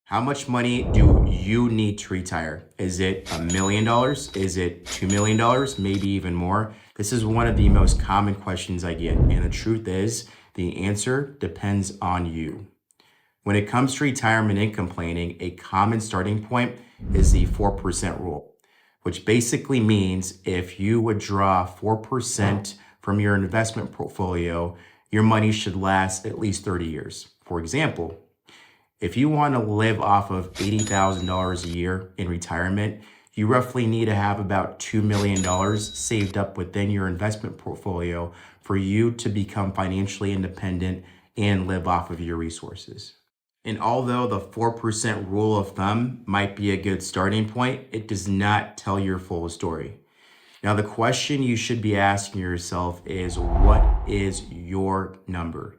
How much money do you need to retire? Is it $1 million? Is it $2 million? Maybe even more? This is one of the most common questions I get. And the truth is, the answer depends on you. When it comes to retirement income planning, a common starting point is the 4% rule, which basically means if you withdraw 4% from your investment portfolio, your money should last at least 30 years. For example, if you want to live off of $80,000 a year in retirement, you roughly need to have about $2 million saved up within your investment portfolio for you to become financially independent and live off of your resources. And although the 4% rule of thumb might be a good starting point, it does not tell your full story. Now, the question you should be asking yourself is, what is your number?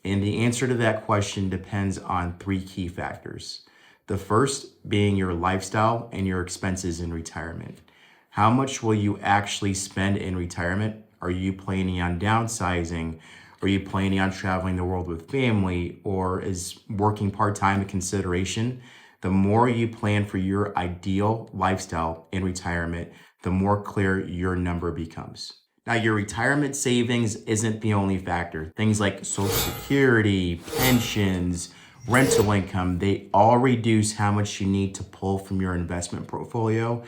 And the answer to that question depends on three key factors. The first being your lifestyle and your expenses in retirement. How much will you actually spend in retirement? Are you planning on downsizing? Are you planning on traveling the world with family? Or is working part-time a consideration? The more you plan for your ideal lifestyle in retirement, the more clear your number becomes. Now, your retirement savings isn't the only factor. Things like Social Security, pensions, rental income, they all reduce how much you need to pull from your investment portfolio.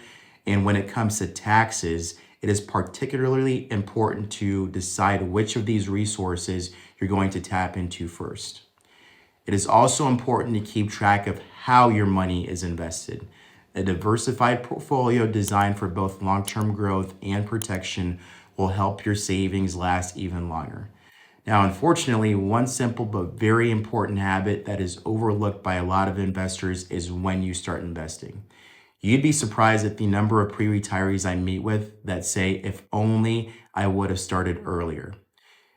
And when it comes to taxes, it is particularly important to decide which of these resources you're going to tap into first. It is also important to keep track of how your money is invested. A diversified portfolio designed for both long-term growth and protection will help your savings last even longer. Now, unfortunately, one simple but very important habit that is overlooked by a lot of investors is when you start investing. You'd be surprised at the number of pre-retirees I meet with that say, if only I would have started earlier.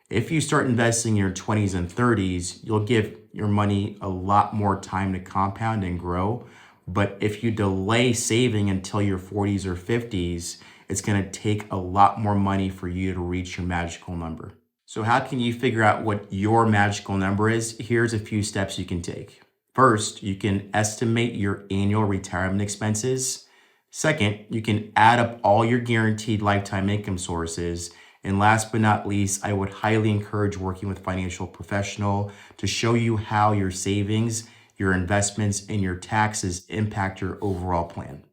If you start investing in your 20s and 30s, you'll give your money a lot more time to compound and grow. But if you delay saving until your 40s or 50s, it's going to take a lot more money for you to reach your magical number. So how can you figure out what your magical number is? Here's a few steps you can take. First, you can estimate your annual retirement expenses. Second, you can add up all your guaranteed lifetime income sources. And last but not least, I would highly encourage working with a financial professional to show you how your savings, your investments, and your taxes impact your overall plan.